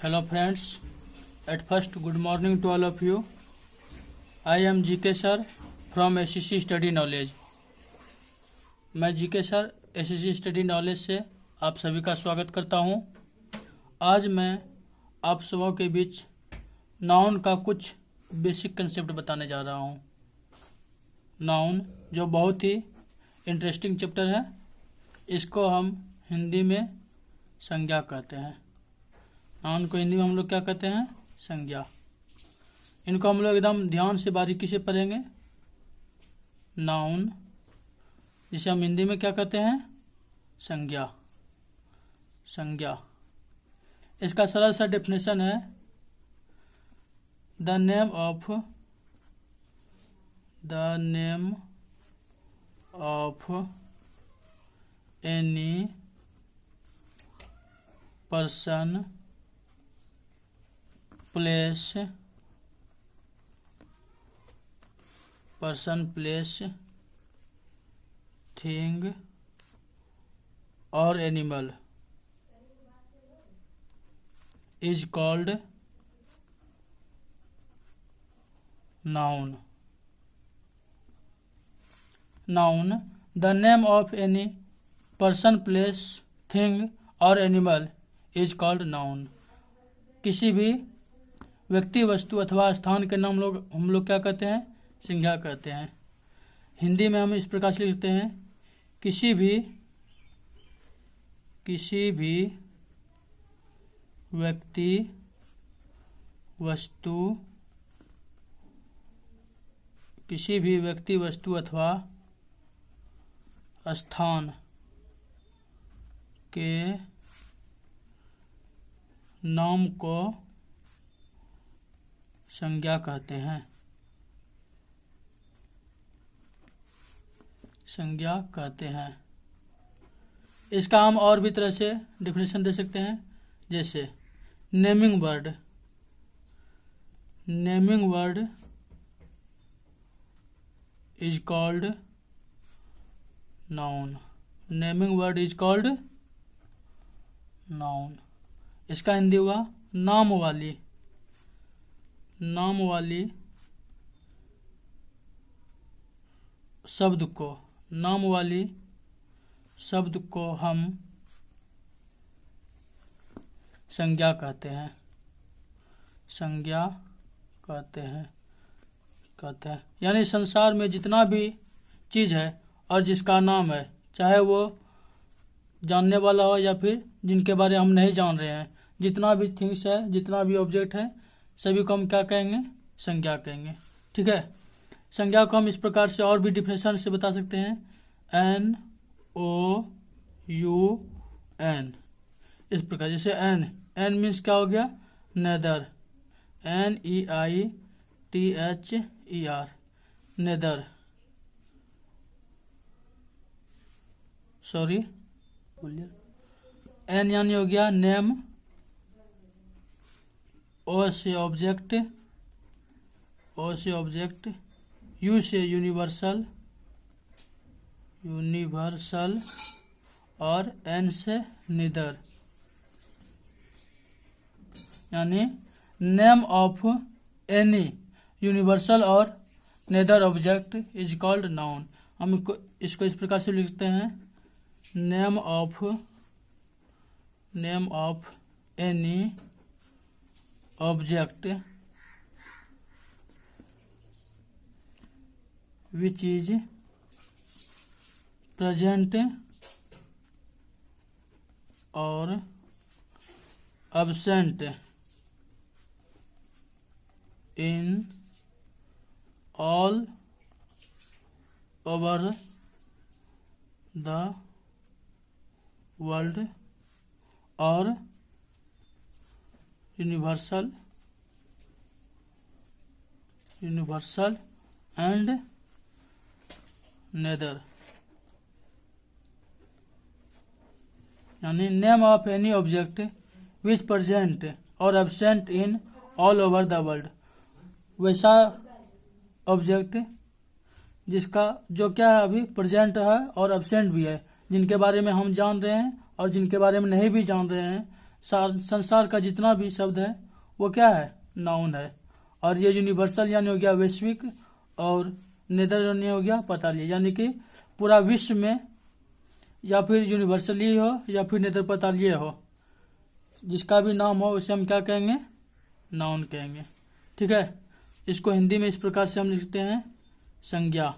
Hello friends, at first good morning to all of you. I am GK sir from SCC Study Knowledge. मैं GK sir SCC study knowledge से आप सभी का स्वागत करता हूं। आज मैं आप सबों के बीच नाउन का कुछ बेसिक कंसेप्ट बताने जा रहा हूं। नाउन जो बहुत ही इंटरेस्टिंग चैप्टर है, इसको हम हिंदी में संज्ञा कहते हैं। नाउन को हिंदी में हम लोग क्या कहते हैं? संज्ञा। इनको हम लोग एकदम ध्यान से बारीकी से पढ़ेंगे। नाउन जिसे हम हिंदी में क्या कहते हैं? संज्ञा। संज्ञा, इसका सरल सा डेफिनेशन है the name of any person, place, thing और animal is called noun. Noun, the name of any person, place, thing और एनिमल इज कॉल्ड नाउन। किसी भी व्यक्ति, वस्तु अथवा स्थान के नाम हम लोग क्या कहते हैं? संज्ञा कहते हैं। हिंदी में हम इस प्रकार से लिखते हैं किसी भी व्यक्ति, वस्तु अथवा स्थान के नाम को संज्ञा कहते हैं। संज्ञा कहते हैं। इसका हम और भी तरह से डिफिनेशन दे सकते हैं, जैसे naming word is called noun. Naming word is called noun. इसका हिंदी हुआ नाम वाली शब्द को हम संज्ञा कहते हैं। यानी संसार में जितना भी चीज है और जिसका नाम है, चाहे वो जानने वाला हो या फिर जिनके बारे में हम नहीं जान रहे हैं, जितना भी थिंग्स है, जितना भी ऑब्जेक्ट है, सभी को हम क्या कहेंगे? संज्ञा कहेंगे। ठीक है। संज्ञा को हम इस प्रकार से और भी डिफिनेशन से बता सकते हैं, NOUN। इस प्रकार, जैसे एन मीन्स क्या हो गया? Neither, NEITHER, neither. Sorry, N यानी हो गया नेम, ओ से ऑब्जेक्ट, यू से यूनिवर्सल और एन से निदर। यानी नेम ऑफ एनी यूनिवर्सल और neither object is called noun. हम इसको इस प्रकार से लिखते हैं, name of any object which is present or absent in all over the world or universal and neither. यानी name of any object which present और absent in all over the world. वैसा ऑब्जेक्ट जिसका जो क्या है, अभी present है और एब्सेंट भी है, जिनके बारे में हम जान रहे हैं और जिनके बारे में नहीं भी जान रहे हैं, संसार का जितना भी शब्द है वो क्या है, नाउन है। और ये यूनिवर्सल यानी हो गया वैश्विक, और नेदरलैंड हो गया पतालीय, यानी कि पूरा विश्व में या फिर यूनिवर्सली हो या फिर नेत्रपतालीय हो, जिसका भी नाम हो उसे हम क्या कहेंगे, नाउन कहेंगे। ठीक है, इसको हिंदी में इस प्रकार से हम लिखते हैं संज्ञा।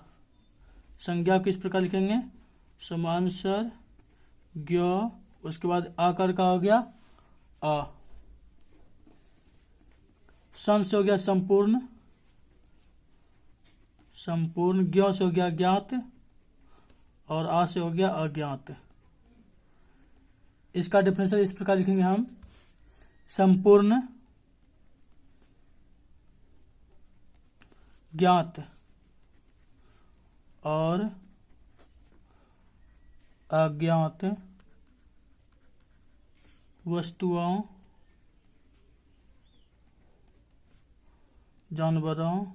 संज्ञा किस प्रकार लिखेंगे, समांसर ज्ञ, उसके बाद आकर का हो गया अ, सन से हो गया संपूर्ण, संपूर्ण, ज्ञ से हो गया ज्ञात, और आ से हो गया अज्ञात। इसका डिफरेंशियल इस प्रकार लिखेंगे हम, संपूर्ण ज्ञात और अज्ञात वस्तुओं, जानवरों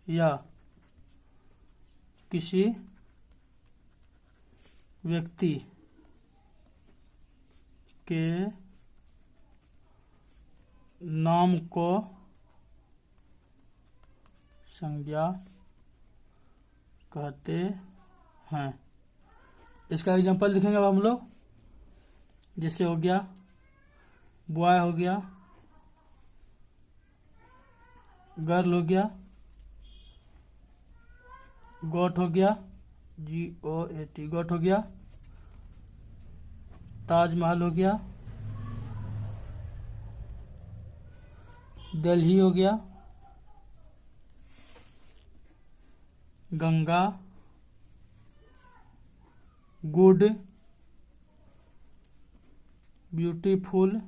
या किसी व्यक्ति के नाम को संज्ञा कहते हैं। इसका एग्जांपल लिखेंगे अब हम लोग, जैसे हो गया बॉय हो गया, गर्ल हो गया, गोट हो गया, GOAT गोट हो गया, ताजमहल हो गया, दिल्ली हो गया, गंगा, गुड, ब्यूटीफुल,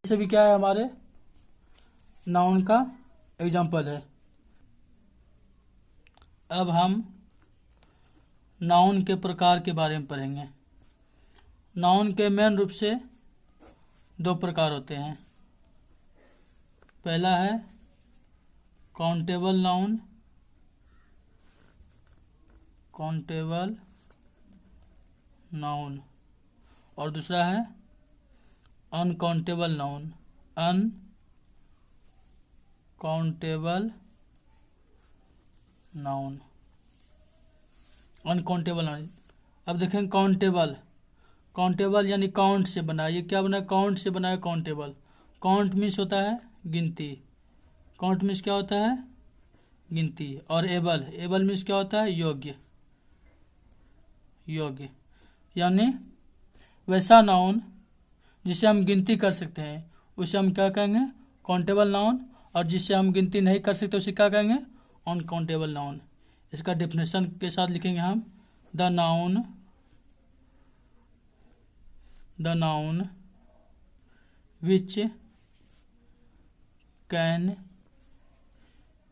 ये भी क्या है, हमारे नाउन का एग्जाम्पल है। अब हम नाउन के प्रकार के बारे में पढ़ेंगे। नाउन के मेन रूप से दो प्रकार होते हैं। पहला है काउंटेबल नाउन, काउंटेबल नाउन, और दूसरा है uncountable noun, uncountable noun, uncountable noun. अब देखें काउंटेबल, काउंटेबल यानी काउंट से बना, ये क्या बना, काउंट से बना है काउंटेबल। काउंट मीन्स होता है गिनती, काउंट मीन्स क्या होता है, गिनती। और एबल, एबल मीन्स क्या होता है, योग्य, योग्य, यानी वैसा नाउन जिसे हम गिनती कर सकते हैं उसे हम क्या कहेंगे, काउंटेबल नाउन, और जिसे हम गिनती नहीं कर सकते उसे क्या कहेंगे, अनकाउंटेबल नाउन। इसका डेफिनेशन के साथ लिखेंगे हम, the noun which can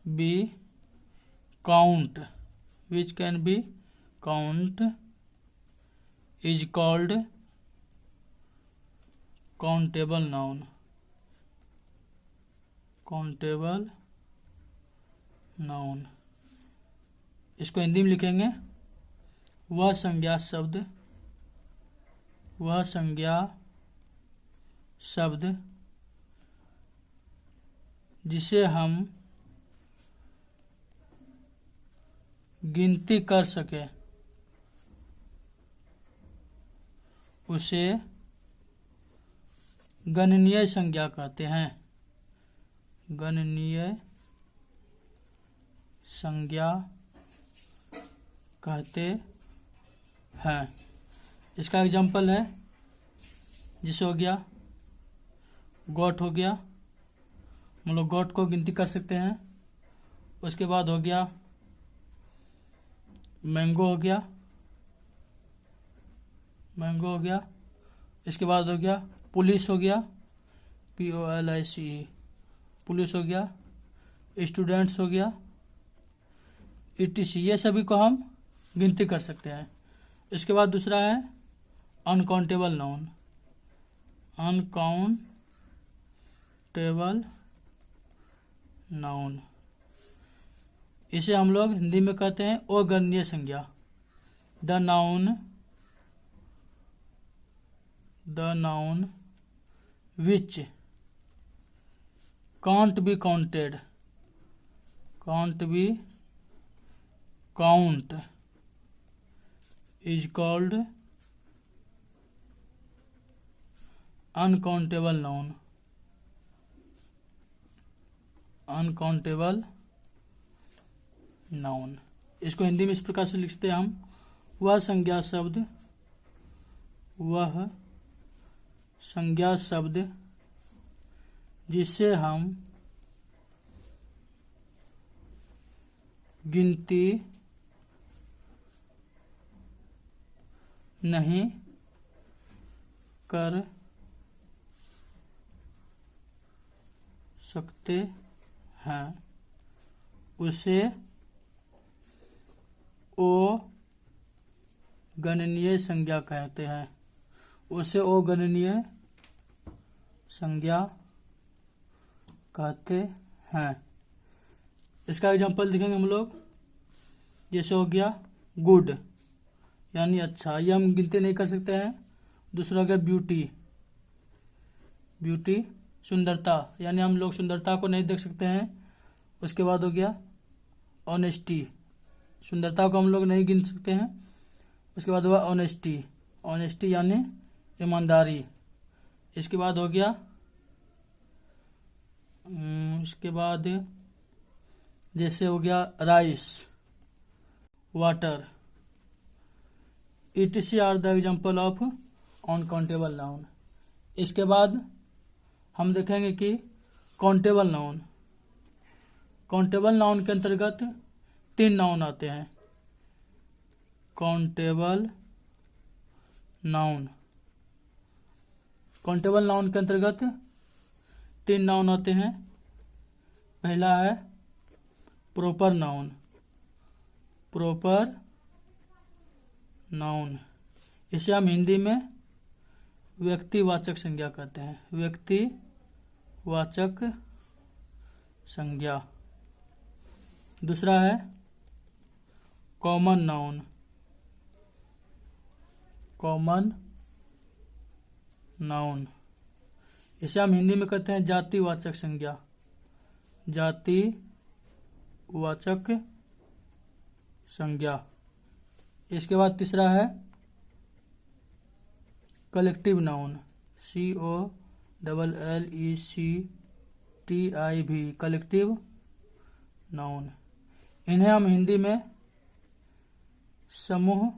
be count, which can be count is called countable noun, countable noun। इसको हिंदी में लिखेंगे, वह संज्ञा शब्द, वह संज्ञा शब्द जिसे हम गिनती कर सके उसे गणनीय संज्ञा कहते हैं, गणनीय संज्ञा कहते हैं। इसका एग्जाम्पल है, जैसे हो गया गोट हो गया, हम लोग गोट को गिनती कर सकते हैं। उसके बाद हो गया मैंगो हो गया, मैंगो हो गया। इसके बाद हो गया पुलिस हो गया, POLICE, पुलिस हो गया। स्टूडेंट्स हो गया, ETC, ये सभी को हम गिनती कर सकते हैं। इसके बाद दूसरा है अनकाउंटेबल नाउन, अनकाउंटेबल नाउन, इसे हम लोग हिंदी में कहते हैं अगणनीय संज्ञा। The noun the noun which can't be counted, count is called uncountable noun. Uncountable noun. इसको हिंदी में इस प्रकार से लिखते हैं हम, वह संज्ञा शब्द जिसे हम गिनती नहीं कर सकते हैं, उसे अगणनीय संज्ञा कहते हैं। उसे अगणनीय संज्ञा कहते हैं। इसका एग्जांपल देखेंगे हम लोग। जैसे हो गया गुड यानी अच्छा, ये हम गिनती नहीं कर सकते हैं। दूसरा हो गया ब्यूटी सुंदरता, यानी हम लोग सुंदरता को नहीं देख सकते हैं। उसके बाद हो गया ऑनेस्टी, सुंदरता को हम लोग नहीं गिन सकते हैं। उसके बाद हुआ ऑनेस्टी यानी ईमानदारी। इसके बाद हो गया इसके बाद जैसे हो गया rice, water, etc are the example of uncountable noun. इसके बाद हम देखेंगे कि काउंटेबल नाउन। काउंटेबल नाउन के अंतर्गत 3 नाउन आते हैं। काउंटेबल नाउन के अंतर्गत 3 नाउन आते हैं। पहला है प्रॉपर नाउन, इसे हम हिंदी में व्यक्तिवाचक संज्ञा कहते हैं। व्यक्तिवाचक संज्ञा। दूसरा है कॉमन नाउन, इसे हम हिंदी में कहते हैं जातिवाचक संज्ञा। इसके बाद तीसरा है collective noun, COLLECTIV, collective noun. इन्हें हम हिंदी में समूहवाचक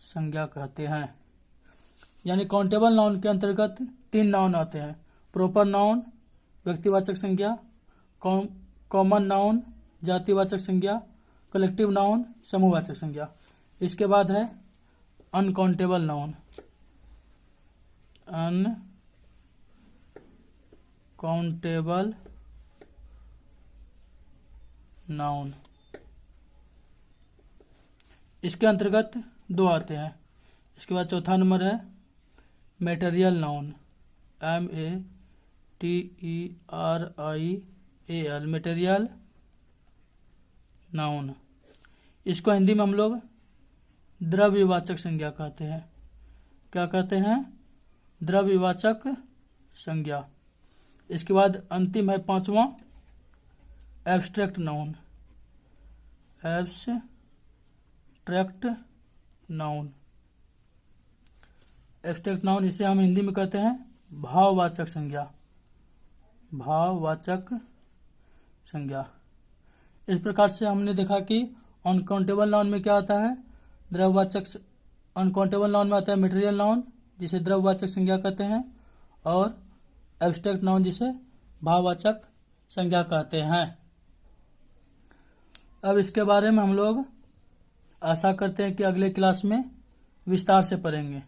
संज्ञा कहते हैं। यानी काउंटेबल नाउन के अंतर्गत 3 नाउन आते हैं। प्रॉपर नाउन व्यक्तिवाचक संज्ञा, कॉमन नाउन जातिवाचक संज्ञा, कलेक्टिव नाउन समूहवाचक संज्ञा। इसके बाद है अनकाउंटेबल नाउन। इसके अंतर्गत 2 आते हैं। इसके बाद चौथा नंबर है material noun, METERIAL, material noun. इसको हिंदी में हम लोग द्रव्यवाचक संज्ञा कहते हैं। क्या कहते हैं? द्रव्यवाचक संज्ञा। इसके बाद अंतिम है 5वां एब्स्ट्रैक्ट नाउन। एब्स्ट्रैक्ट नाउन इसे हम हिंदी में कहते हैं भाववाचक संज्ञा। इस प्रकार से हमने देखा कि अनकाउंटेबल नाउन में क्या आता है, द्रव्यवाचक। अनकाउंटेबल नाउन में आता है मटेरियल नाउन जिसे द्रव्यवाचक संज्ञा कहते हैं, और एब्स्ट्रैक्ट नाउन जिसे भाववाचक संज्ञा कहते हैं। अब इसके बारे में हम लोग आशा करते हैं कि अगले क्लास में विस्तार से पढ़ेंगे।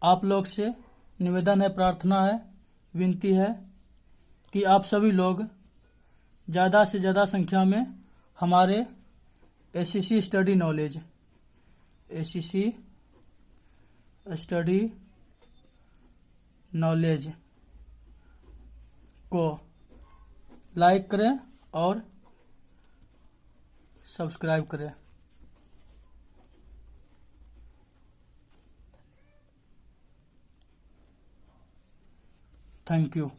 आप लोग से निवेदन है, प्रार्थना है, विनती है कि आप सभी लोग ज़्यादा से ज़्यादा संख्या में हमारे एससीसी स्टडी नॉलेज को लाइक करें और सब्सक्राइब करें। Thank you.